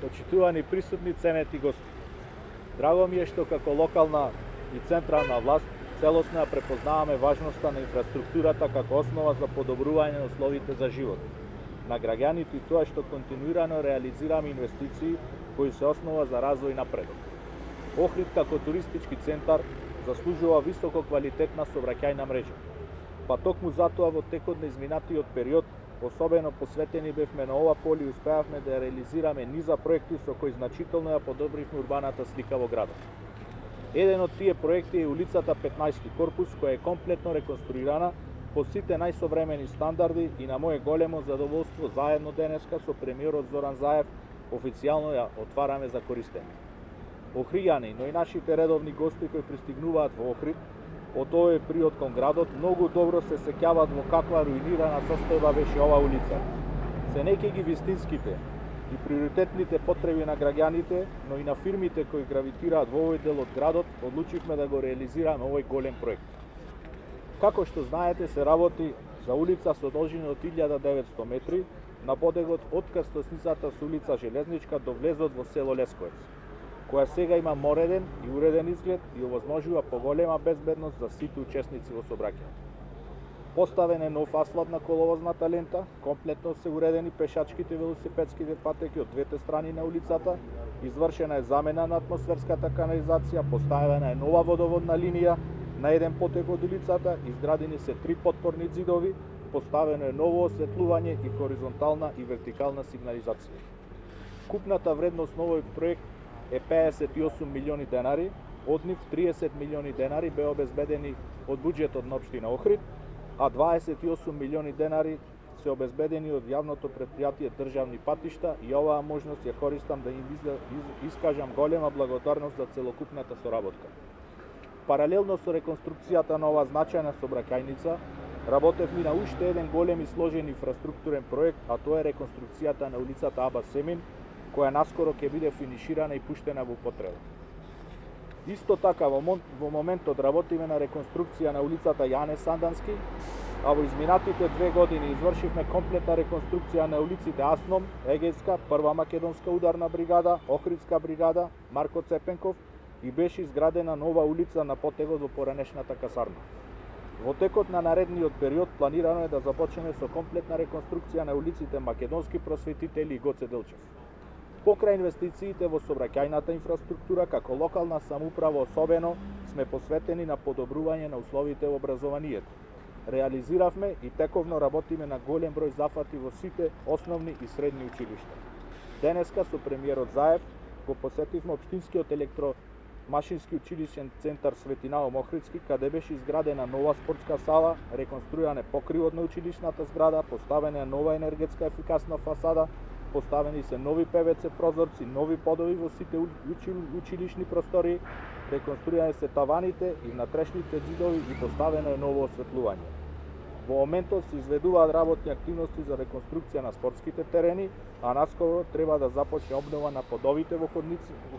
почитувани присутни, ценети гости. Драго ми е што како локална и централна власт целосно ја препознаваме важноста на инфраструктурата како основа за подобрување на условите за живот на граѓаните и тоа што континуирано реализираме инвестиции кои се основа за развој и напредок. Охрид како туристички центар заслужува високо квалитетна сообраќајна мрежа. Па токму затоа во текот на изминатиот период особено посветени бевме на ова поле и успеавме да реализираме низа проекти со кои значително ја подобривме урбаната слика во градот. Еден од тие проекти е улицата 15 корпус, која е комплетно реконструирана по сите најсовремени стандарди и на мое големо задоволство заедно денеска со премиерот Зоран Заев официјално ја отвараме за користење. Охриѓани, но и нашите редовни гости кои пристигнуваат во Охрид од овој период кон градот многу добро се сеќаваат во каква руинирана состојба беше ова улица. Ценејќи ги вистинските и приоритетните потреби на граѓаните, но и на фирмите кои гравитираат во овој дел од градот, одлучивме да го реализираме овој голем проект. Како што знаете, се работи за улица со должина од 1900 метри на подегот од крстосницата со улица Железничка до влезот во село Лесковец, која сега има мореден и уреден изглед и овозможува поголема безбедност за сите учесници во сообраќајот. Поставен е нов асфалт на коловозната лента, комплетно се уредени пешачките и велосипедските патеки од двете страни на улицата, извршена е замена на атмосферската канализација, поставена е нова водоводна линија на еден потек од улицата, изградени се 3 подпорни ѕидови, поставено е ново осветлување и хоризонтална и вертикална сигнализација. Купната вредност на овој проект е 58 милиони денари, од нив 30 милиони денари беа обезбедени од буџетот на општина Охрид, а 28 милиони денари се обезбедени од јавното претпријатие Државни патишта и оваа можност ја користам да им искажам голема благодарност за целокупната соработка. Паралелно со реконструкцијата на оваа значајна сообраќајница, работевме на уште еден голем и сложен инфраструктурен проект, а тоа е реконструкцијата на улицата Аба Семин, која наскоро ќе биде финиширана и пуштена во употреба. Исто така, во моментот работиме на реконструкција на улицата Јане Сандански, а во изминатите 2 години извршивме комплетна реконструкција на улиците Асном, Егејска, Прва македонска ударна бригада, Охридска бригада, Марко Цепенков и беше изградена нова улица на потегот во поранешната касарна. Во текот на наредниот период планирано е да започнеме со комплетна реконструкција на улиците Македонски просветители и Гоце Делчев. Покрај инвестициите во сообраќајната инфраструктура, како локална самоуправа особено сме посветени на подобрување на условите во образованието. Реализиравме и тековно работиме на голем број зафати во сите основни и средни училишта. Денеска со премиерот Заев го посетивме општинскиот електромашински училишен центар Свети Наум Охридски, каде беше изградена нова спортска сала, реконструиран е покривот на училишната зграда, поставена е нова енергетска ефикасна фасада, поставени се нови ПВЦ прозорци, нови подови во сите училишни простори, реконструирани се таваните и внатрешните ѕидови и поставено е ново осветлување. Во моментот се изведуваат работни активности за реконструкција на спортските терени, а наскоро треба да започне обнова на подовите во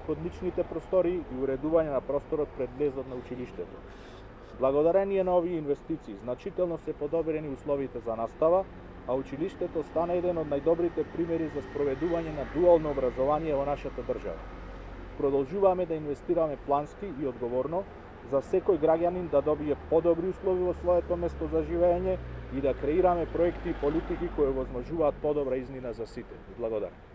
ходничните простори и уредување на просторот пред влезот на училиштето. Благодарение на овие инвестиции, значително се подобрени условите за настава, а училиштето стана еден од најдобрите примери за спроведување на дуално образование во нашата држава. Продолжуваме да инвестираме плански и одговорно за секој граѓанин да добие подобри услови во своето место за живење и да креираме проекти и политики кои овозможуваат подобра изнина за сите. Благодарам.